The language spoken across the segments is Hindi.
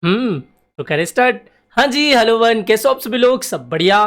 तो करें स्टार्ट। हाँ जी, हेलो वन, कैसे हो आप सभी लोग? सब बढ़िया।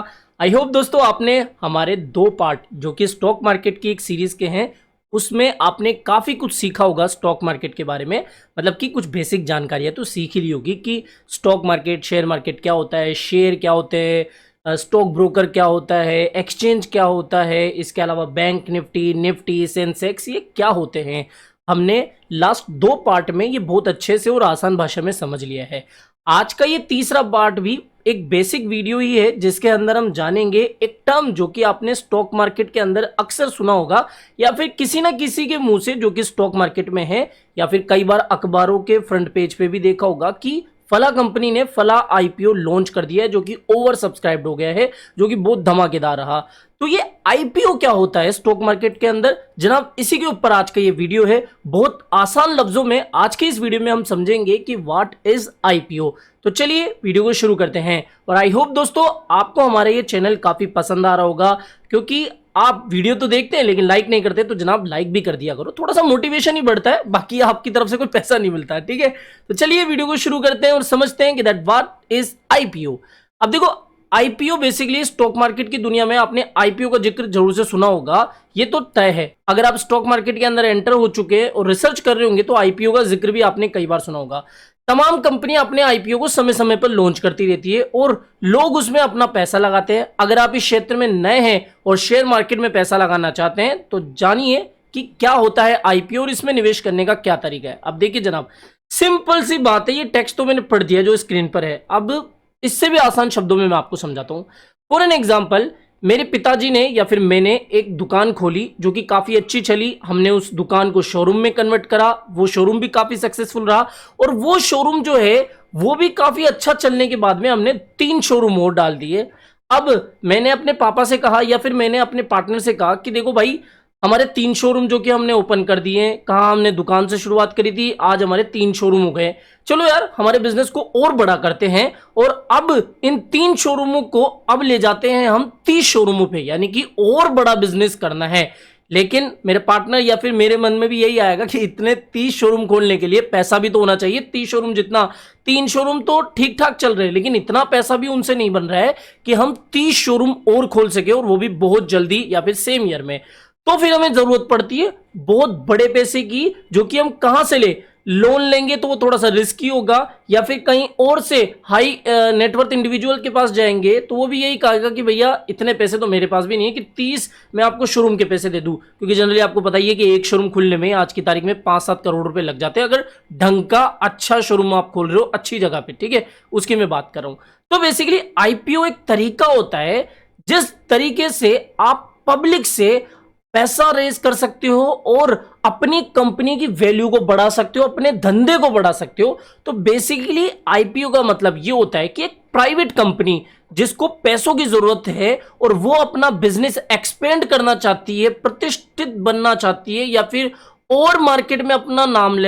आई होप दोस्तों आपने हमारे 2 पार्ट जो कि स्टॉक मार्केट की एक सीरीज के हैं, उसमें आपने काफ़ी कुछ सीखा होगा स्टॉक मार्केट के बारे में। मतलब कि कुछ बेसिक जानकारियाँ तो सीख ही ली होगी कि स्टॉक मार्केट, शेयर मार्केट क्या होता है, शेयर क्या होते हैं, स्टॉक ब्रोकर क्या होता है, एक्सचेंज क्या होता है, इसके अलावा बैंक निफ्टी, निफ्टी, सेंसेक्स, ये क्या होते हैं। हमने लास्ट 2 पार्ट में ये बहुत अच्छे से और आसान भाषा में समझ लिया है। आज का ये तीसरा पार्ट भी एक बेसिक वीडियो ही है, जिसके अंदर हम जानेंगे एक टर्म जो कि आपने स्टॉक मार्केट के अंदर अक्सर सुना होगा, या फिर किसी ना किसी के मुंह से जो कि स्टॉक मार्केट में है, या फिर कई बार अखबारों के फ्रंट पेज पे भी देखा होगा कि फला कंपनी ने फला आईपीओ लॉन्च कर दिया है जो कि ओवर सब्सक्राइब्ड हो गया है, जो कि बहुत धमाकेदार रहा। तो ये आईपीओ क्या होता है स्टॉक मार्केट के अंदर जनाब, इसी के ऊपर आज का ये वीडियो है। बहुत आसान लफ्जों में आज के इस वीडियो में हम समझेंगे कि व्हाट इज आईपीओ। तो चलिए वीडियो को शुरू करते हैं। और आई होप दोस्तों आपको हमारा ये चैनल काफी पसंद आ रहा होगा, क्योंकि आप वीडियो तो देखते हैं लेकिन लाइक नहीं करते, तो जनाब लाइक भी कर दिया करो, थोड़ा सा मोटिवेशन ही बढ़ता है, बाकी आपकी तरफ से कोई पैसा नहीं मिलता है, ठीक है। तो चलिए वीडियो को शुरू करते हैं और समझते हैं कि दैट व्हाट इज आईपीओ। अब देखो, आईपीओ बेसिकली स्टॉक मार्केट की दुनिया में आपने आईपीओ का जिक्र जरूर से सुना होगा, ये तो तय है। अगर आप स्टॉक मार्केट के अंदर एंटर हो चुके हैं और रिसर्च कर रहे होंगे तो आईपीओ का जिक्र भी आपने कई बार सुना होगा। तमाम कंपनियां अपने आईपीओ को समय समय पर लॉन्च करती रहती है और लोग उसमें अपना पैसा लगाते हैं। अगर आप इस क्षेत्र में नए हैं और शेयर मार्केट में पैसा लगाना चाहते हैं तो जानिए कि क्या होता है आईपीओ और इसमें निवेश करने का क्या तरीका है। अब देखिए जनाब, सिंपल सी बात है, ये टेक्स्ट तो मैंने पढ़ दिया जो स्क्रीन पर है। अब इससे भी आसान शब्दों में मैं आपको समझाता हूं। फॉर एन एग्जाम्पल, मेरे पिताजी ने या फिर मैंने एक दुकान खोली जो कि काफी अच्छी चली। हमने उस दुकान को शोरूम में कन्वर्ट करा, वो शोरूम भी काफी सक्सेसफुल रहा, और वो शोरूम जो है वो भी काफी अच्छा चलने के बाद में हमने 3 शोरूम और डाल दिए। अब मैंने अपने पापा से कहा या फिर मैंने अपने पार्टनर से कहा कि देखो भाई, हमारे 3 शोरूम जो कि हमने ओपन कर दिए हैं, कहा हमने दुकान से शुरुआत करी थी, आज हमारे 3 शोरूम हो गए। चलो यार, हमारे बिजनेस को और बड़ा करते हैं और अब इन 3 शोरूमों को अब ले जाते हैं हम 30 शोरूमों पे, यानी कि और बड़ा बिजनेस करना है। लेकिन मेरे पार्टनर या फिर मेरे मन में भी यही आएगा कि इतने 30 शोरूम खोलने के लिए पैसा भी तो होना चाहिए। 30 शोरूम जितना, 3 शोरूम तो ठीक ठाक चल रहे हैं, लेकिन इतना पैसा भी उनसे नहीं बन रहा है कि हम 30 शोरूम और खोल सके, और वो भी बहुत जल्दी या फिर सेम ईयर में। तो फिर हमें जरूरत पड़ती है बहुत बड़े पैसे की, जो कि हम कहां से ले, लोन लेंगे तो वो थोड़ा सा रिस्की होगा, या फिर कहीं और से हाई नेटवर्थ इंडिविजुअल के पास जाएंगे तो वो भी यही कहेगा कि भैया इतने पैसे तो मेरे पास भी नहीं है कि 30 मैं आपको शोरूम के पैसे दे दूं। क्योंकि जनरली आपको पता ही है कि एक शोरूम खुलने में आज की तारीख में 5-7 करोड़ रुपए लग जाते हैं, अगर ढंग का अच्छा शोरूम आप खोल रहे हो अच्छी जगह पे, ठीक है, उसकी मैं बात कर रहा हूं। तो बेसिकली आईपीओ एक तरीका होता है जिस तरीके से आप पब्लिक से पैसा रेज कर सकते हो और अपनी कंपनी की वैल्यू को बढ़ा सकते हो, अपने धंधे को बढ़ा सकते हो। तो बेसिकली आईपीओ का मतलब ये होता है कि एक प्राइवेट कंपनी जिसको पैसों की जरूरत है और वो अपना बिजनेस एक्सपेंड करना चाहती है, प्रतिष्ठित बनना चाहती है, या फिर और मार्केट में अपना नाम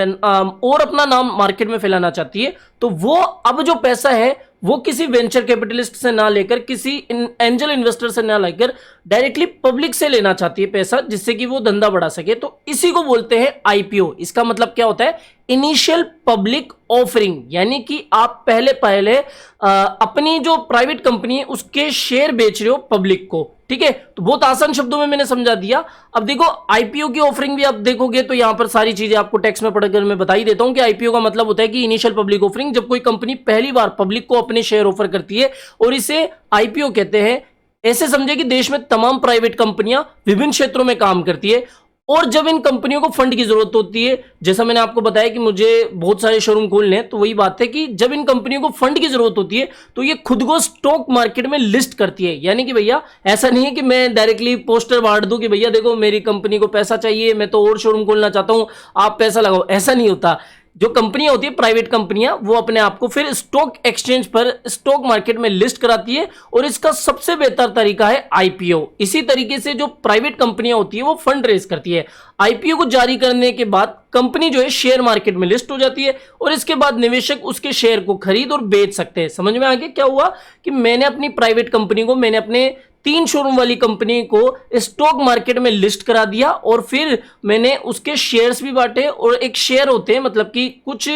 और अपना नाम मार्केट में फैलाना चाहती है, तो वो अब जो पैसा है वो किसी वेंचर कैपिटलिस्ट से ना लेकर, किसी एंजल इन्वेस्टर से ना लेकर, डायरेक्टली पब्लिक से लेना चाहती है पैसा, जिससे कि वो धंधा बढ़ा सके। तो इसी को बोलते हैं आईपीओ। इसका मतलब क्या होता है? इनिशियल पब्लिक ऑफरिंग, यानी कि आप पहले अपनी जो प्राइवेट कंपनी है उसके शेयर बेच रहे हो पब्लिक को, ठीक है। तो बहुत आसान शब्दों में मैंने समझा दिया। अब देखो, आईपीओ की ऑफरिंग भी आप देखोगे तो यहां पर सारी चीजें आपको टेक्स्ट में पढ़कर मैं बता ही देता हूं कि आईपीओ का मतलब होता है कि इनिशियल पब्लिक ऑफरिंग, जब कोई कंपनी पहली बार पब्लिक को अपने शेयर ऑफर करती है, और इसे आईपीओ कहते हैं। ऐसे समझे कि देश में तमाम प्राइवेट कंपनियां विभिन्न क्षेत्रों में काम करती है, और जब इन कंपनियों को फंड की जरूरत होती है, जैसा मैंने आपको बताया कि मुझे बहुत सारे शोरूम खोलने हैं, तो वही बात है कि जब इन कंपनियों को फंड की जरूरत होती है तो ये खुद को स्टॉक मार्केट में लिस्ट करती है। यानी कि भैया ऐसा नहीं है कि मैं डायरेक्टली पोस्टर बांट दूं कि भैया देखो मेरी कंपनी को पैसा चाहिए, मैं तो और शोरूम खोलना चाहता हूं, आप पैसा लगाओ, ऐसा नहीं होता। जो कंपनियां होती है प्राइवेट कंपनियां, वो अपने आप को फिर स्टॉक एक्सचेंज पर, स्टॉक मार्केट में लिस्ट कराती है, और इसका सबसे बेहतर तरीका है आईपीओ। इसी तरीके से जो प्राइवेट कंपनियां होती है वो फंड रेज करती है। आईपीओ को जारी करने के बाद कंपनी जो है शेयर मार्केट में लिस्ट हो जाती है, और इसके बाद निवेशक उसके शेयर को खरीद और बेच सकते हैं। समझ में आ गया क्या हुआ कि मैंने अपनी प्राइवेट कंपनी को, मैंने अपने 3 शोरूम वाली कंपनी को स्टॉक मार्केट में लिस्ट करा दिया और फिर मैंने उसके शेयर्स भी बांटे। और एक शेयर होते हैं, मतलब कि कुछ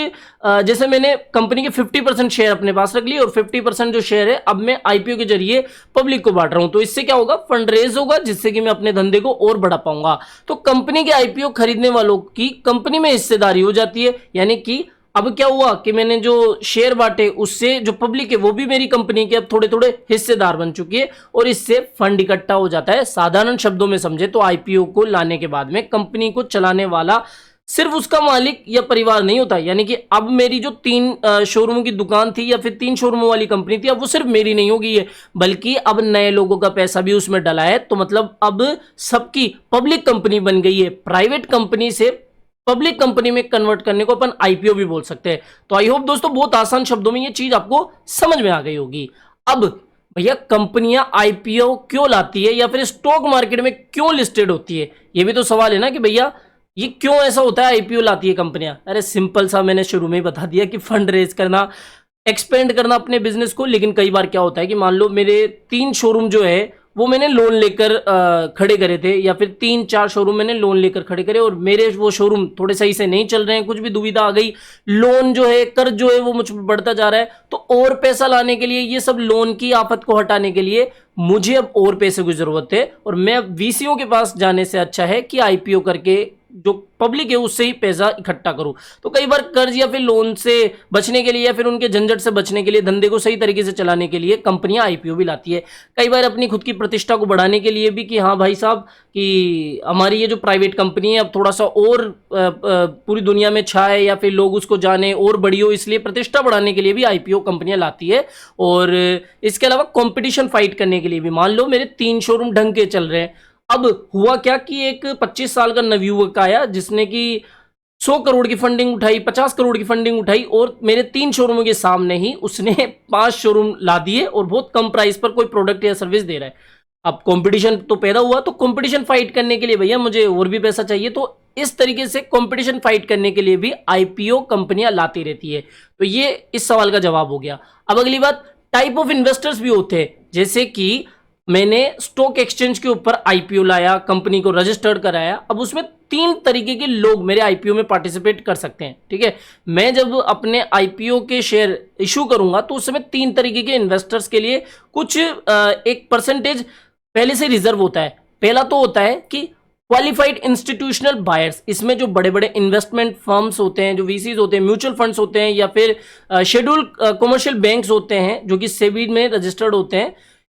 जैसे मैंने कंपनी के 50% शेयर अपने पास रख लिए और 50% जो शेयर है अब मैं आईपीओ के जरिए पब्लिक को बांट रहा हूं। तो इससे क्या होगा, फंड रेज होगा, जिससे कि मैं अपने धंधे को और बढ़ा पाऊंगा। तो कंपनी के आईपीओ खरीदने वालों की कंपनी में हिस्सेदारी हो जाती है। यानी कि अब क्या हुआ कि मैंने जो शेयर बांटे उससे जो पब्लिक है वो भी मेरी कंपनी के अब थोड़े थोड़े हिस्सेदार बन चुकी है और इससे फंड इकट्ठा हो जाता है। साधारण शब्दों में समझे तो आईपीओ को लाने के बाद में कंपनी को चलाने वाला सिर्फ उसका मालिक या परिवार नहीं होता। यानी कि अब मेरी जो 3 शोरूम की दुकान थी या फिर 3 शोरूमों वाली कंपनी थी, अब वो सिर्फ मेरी नहीं होगी है, बल्कि अब नए लोगों का पैसा भी उसमें डला है। तो मतलब अब सबकी पब्लिक कंपनी बन गई है। प्राइवेट कंपनी से पब्लिक कंपनी में कन्वर्ट करने को अपन आईपीओ भी बोल सकते हैं। तो आई होप दोस्तों बहुत आसान शब्दों में ये चीज आपको समझ में आ गई होगी। अब भैया कंपनियां आईपीओ क्यों लाती है या फिर स्टॉक मार्केट में क्यों लिस्टेड होती है, ये भी तो सवाल है ना कि भैया ये क्यों ऐसा होता है आईपीओ लाती है कंपनियां। अरे सिंपल सा मैंने शुरू में ही बता दिया कि फंड रेज करना, एक्सपेंड करना अपने बिजनेस को। लेकिन कई बार क्या होता है कि मान लो मेरे 3 शोरूम जो है वो मैंने लोन लेकर खड़े करे थे या फिर 3-4 शोरूम मैंने लोन लेकर खड़े करे और मेरे वो शोरूम थोड़े सही से नहीं चल रहे हैं, कुछ भी दुविधा आ गई, लोन जो है, कर्ज जो है वो मुझ पर बढ़ता जा रहा है। तो और पैसा लाने के लिए, ये सब लोन की आफत को हटाने के लिए मुझे अब और पैसे की जरूरत है और मैं अब वीसीओ के पास जाने से अच्छा है कि आईपीओ करके जो पब्लिक है उससे ही पैसा इकट्ठा करूं। तो कई बार कर्ज या फिर लोन से बचने के लिए या फिर उनके झंझट से बचने के लिए, धंधे को सही तरीके से चलाने के लिए कंपनियां आईपीओ भी लाती है। कई बार अपनी खुद की प्रतिष्ठा को बढ़ाने के लिए भी कि हाँ भाई साहब कि हमारी ये जो प्राइवेट कंपनी है अब थोड़ा सा और पूरी दुनिया में छाए या फिर लोग उसको जाने और बड़ी हो, इसलिए प्रतिष्ठा बढ़ाने के लिए भी आईपीओ कंपनियां लाती है। और इसके अलावा कॉम्पिटिशन फाइट करने के लिए भी, मान लो मेरे 3 शोरूम ढंग के चल रहे हैं। अब हुआ क्या कि एक 25 साल का नवयुवक आया जिसने कि 100 करोड़ की फंडिंग उठाई, 50 करोड़ की फंडिंग उठाई और मेरे 3 शोरूमों के सामने ही उसने 5 शोरूम ला दिए और बहुत कम प्राइस पर कोई प्रोडक्ट या सर्विस दे रहा है। अब कंपटीशन तो पैदा हुआ, तो कंपटीशन फाइट करने के लिए भैया मुझे और भी पैसा चाहिए। तो इस तरीके से कंपटीशन फाइट करने के लिए भी आईपीओ कंपनियां लाती रहती है। तो ये इस सवाल का जवाब हो गया। अब अगली बात, टाइप ऑफ इन्वेस्टर्स भी होते हैं। जैसे कि मैंने स्टॉक एक्सचेंज के ऊपर आईपीओ लाया, कंपनी को रजिस्टर्ड कराया। अब उसमें 3 तरीके के लोग मेरे आईपीओ में पार्टिसिपेट कर सकते हैं। ठीक है, मैं जब अपने आईपीओ के शेयर इशू करूंगा तो उस समय 3 तरीके के इन्वेस्टर्स के लिए कुछ एक परसेंटेज पहले से रिजर्व होता है। पहला तो होता है कि क्वालिफाइड इंस्टीट्यूशनल बायर्स। इसमें जो बड़े बड़े इन्वेस्टमेंट फर्म्स होते हैं, जो वीसीज होते हैं, म्यूचुअल फंड्स होते हैं या फिर शेड्यूल कमर्शियल बैंक्स होते हैं जो कि सेबी में रजिस्टर्ड होते हैं,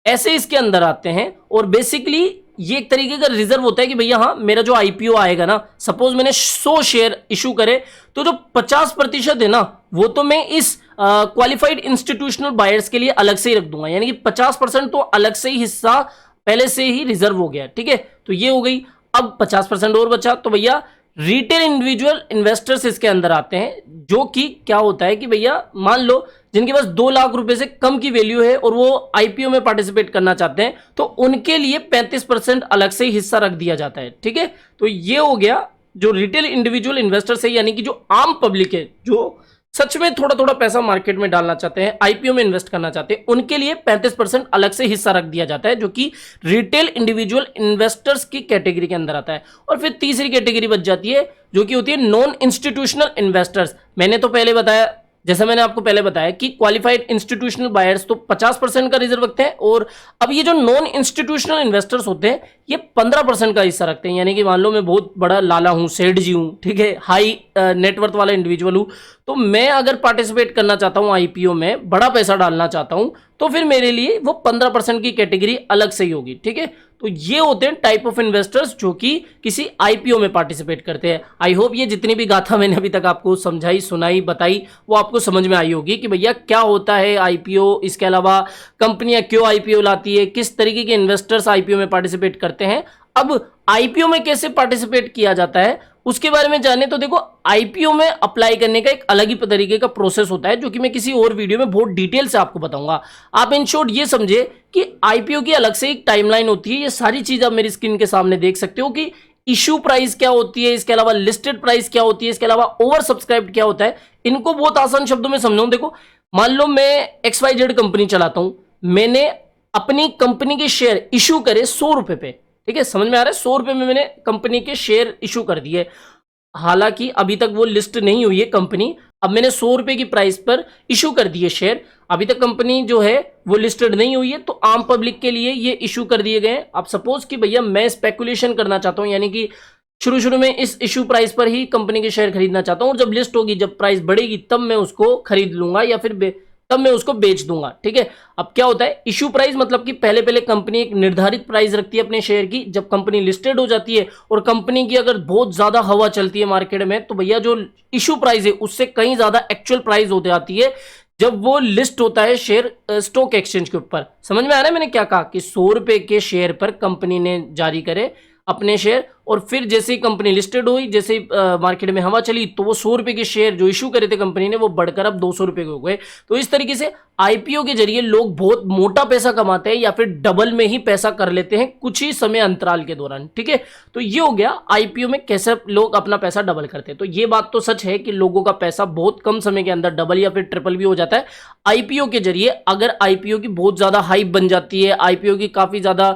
ऐसे इसके अंदर आते हैं। और बेसिकली ये एक तरीके का रिजर्व होता है कि भैया हाँ मेरा जो आईपीओ आएगा ना, सपोज मैंने 100 शेयर इशू करे तो जो 50% है ना वो तो मैं इस क्वालिफाइड इंस्टीट्यूशनल बायर्स के लिए अलग से ही रख दूंगा। यानी कि 50% तो अलग से ही हिस्सा पहले से ही रिजर्व हो गया। ठीक है, तो ये हो गई। अब 50% और बचा, तो भैया रिटेल इंडिविजुअल इन्वेस्टर्स इसके अंदर आते हैं, जो कि क्या होता है कि भैया मान लो जिनके पास 2 लाख रुपए से कम की वैल्यू है और वो आईपीओ में पार्टिसिपेट करना चाहते हैं, तो उनके लिए 35% अलग से ही हिस्सा रख दिया जाता है। ठीक है, तो ये हो गया जो रिटेल इंडिविजुअल इन्वेस्टर्स है, यानी कि जो आम पब्लिक है, जो सच में थोड़ा थोड़ा पैसा मार्केट में डालना चाहते हैं, आईपीओ में इन्वेस्ट करना चाहते हैं, उनके लिए 35% अलग से हिस्सा रख दिया जाता है, जो कि रिटेल इंडिविजुअल इन्वेस्टर्स की कैटेगरी के अंदर आता है। और फिर तीसरी कैटेगरी बच जाती है जो कि होती है नॉन इंस्टीट्यूशनल इन्वेस्टर्स। मैंने तो पहले बताया, जैसा मैंने आपको पहले बताया कि क्वालिफाइड इंस्टीट्यूशनल बायर्स तो 50% का रिजर्व रखते हैं और अब ये जो नॉन इंस्टीट्यूशनल इन्वेस्टर्स होते हैं ये 15% का हिस्सा रखते हैं। यानी कि मान लो मैं बहुत बड़ा लाला हूं, सेठ जी हूं, ठीक है, हाई नेटवर्थ वाला इंडिविजुअल हूं, तो मैं अगर पार्टिसिपेट करना चाहता हूं आईपीओ में, बड़ा पैसा डालना चाहता हूं, तो फिर मेरे लिए वो 15% की कैटेगरी अलग से ही होगी। ठीक है, तो ये होते हैं टाइप ऑफ इन्वेस्टर्स जो कि किसी आईपीओ में पार्टिसिपेट करते हैं। आई होप ये जितनी भी गाथा मैंने अभी तक आपको समझाई, सुनाई, बताई, वो आपको समझ में आई होगी कि भैया क्या होता है आईपीओ, इसके अलावा कंपनियां क्यों आईपीओ लाती है, किस तरीके के इन्वेस्टर्स आईपीओ में पार्टिसिपेट करते हैं। अब आईपीओ में कैसे पार्टिसिपेट किया जाता है उसके बारे में जाने, तो देखो आईपीओ में अप्लाई करने का एक अलग ही तरीके का प्रोसेस होता है, जो कि मैं किसी और वीडियो में बहुत डिटेल से आपको बताऊंगा। आप इन शॉर्ट ये समझे कि आईपीओ की अलग से एक टाइमलाइन होती है। ये सारी चीज आप मेरी स्क्रीन के सामने देख सकते हो कि इशू प्राइस क्या होती है, इसके अलावा लिस्टेड प्राइस क्या होती है, इसके अलावा ओवर सब्सक्राइब क्या होता है। इनको बहुत आसान शब्दों में समझाऊं। देखो मान लो मैं XYZ कंपनी चलाता हूं, मैंने अपनी कंपनी के शेयर इशू करे 100 रुपए पे, ठीक है, समझ में आ रहा है। 100 रुपए में मैंने कंपनी के शेयर इशू कर दिए, हालांकि अभी तक वो लिस्ट नहीं हुई है कंपनी। अब मैंने 100 रुपए की प्राइस पर इशू कर दिए शेयर, अभी तक कंपनी जो है वो लिस्टेड नहीं हुई है, तो आम पब्लिक के लिए ये इशू कर दिए गए हैं। अब सपोज कि भैया मैं स्पेकुलेशन करना चाहता हूं, यानी कि शुरू में इस इशू प्राइस पर ही कंपनी के शेयर खरीदना चाहता हूं, और जब लिस्ट होगी, जब प्राइस बढ़ेगी, तब मैं उसको खरीद लूंगा या फिर तब मैं उसको बेच दूंगा, ठीक है। अब क्या होता है इशू प्राइस, मतलब कि पहले कंपनी एक निर्धारित प्राइस रखती है अपने शेयर की। जब कंपनी लिस्टेड हो जाती है और कंपनी की अगर बहुत ज्यादा हवा चलती है मार्केट में, तो भैया जो इशू प्राइस है उससे कहीं ज्यादा एक्चुअल प्राइस होते आती है जब वो लिस्ट होता है शेयर स्टॉक एक्सचेंज के ऊपर। समझ में आ रहा है मैंने क्या कहा, कि 100 रुपए के शेयर पर कंपनी ने जारी करे अपने शेयर, और फिर जैसे ही कंपनी लिस्टेड हुई, जैसे ही मार्केट में हवा चली, तो वो 100 रुपए के शेयर जो इशू करे थे कंपनी ने, वो बढ़कर अब 200 रुपए के हो गए। तो इस तरीके से आईपीओ के जरिए लोग बहुत मोटा पैसा कमाते हैं, या फिर डबल में ही पैसा कर लेते हैं कुछ ही समय अंतराल के दौरान, ठीक है। तो ये हो गया आईपीओ में कैसे लोग अपना पैसा डबल करते हैं। तो ये बात तो सच है कि लोगों का पैसा बहुत कम समय के अंदर डबल या फिर ट्रिपल भी हो जाता है आईपीओ के जरिए। अगर आईपीओ की बहुत ज्यादा हाइप बन जाती है, आईपीओ की काफी ज्यादा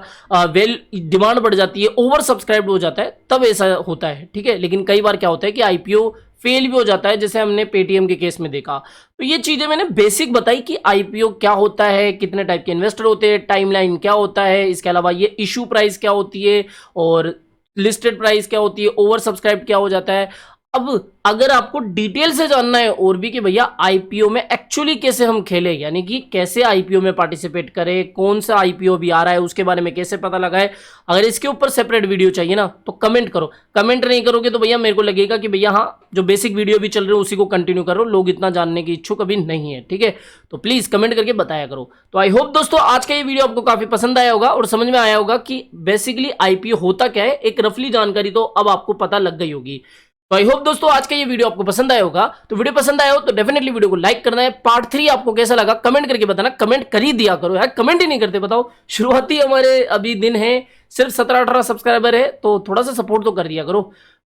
वेल डिमांड बढ़ जाती है, ओवर सब्सक्राइब हो जाता है, तब ऐसा होता है, ठीक है। लेकिन कई बार क्या होता है कि आईपीओ फेल भी हो जाता है, जैसे हमने पेटीएम के केस में देखा। तो ये चीजें मैंने बेसिक बताई कि आईपीओ क्या होता है, कितने टाइप के इन्वेस्टर होते हैं, टाइमलाइन क्या होता है, इसके अलावा ये इशू प्राइस क्या होती है, और लिस्टेड प्राइस क्या होती है, ओवर सब्सक्राइब क्या हो जाता है। अब अगर आपको डिटेल से जानना है और भी कि भैया आईपीओ में एक्चुअली कैसे हम खेलें, यानी कि कैसे आईपीओ में पार्टिसिपेट करें, कौन सा आईपीओ भी आ रहा है उसके बारे में कैसे पता लगाए, अगर इसके ऊपर सेपरेट वीडियो चाहिए ना, तो कमेंट करो। कमेंट नहीं करोगे तो भैया मेरे को लगेगा कि भैया हाँ, जो बेसिक वीडियो भी चल रहे हैं उसी को कंटिन्यू करो, लोग इतना जानने की इच्छुक अभी नहीं है, ठीक है। तो प्लीज कमेंट करके बताया करो। तो आई होप दोस्तों आज का ये वीडियो आपको काफी पसंद आया होगा और समझ में आया होगा कि बेसिकली आईपीओ होता क्या है, एक रफली जानकारी तो अब आपको पता लग गई होगी। तो आई होप दोस्तों आज का ये वीडियो आपको पसंद आया होगा। तो वीडियो पसंद आया हो तो डेफिनेटली वीडियो को लाइक करना है। पार्ट 3 आपको कैसा लगा कमेंट करके बताना, कमेंट कर ही दिया करो यार, कमेंट ही नहीं करते बताओ। शुरुआती हमारे अभी दिन है, सिर्फ 17-18 सब्सक्राइबर है, तो थोड़ा सा सपोर्ट तो कर दिया करो।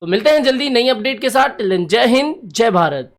तो मिलते हैं जल्दी नई अपडेट के साथ। जय हिंद, जय भारत।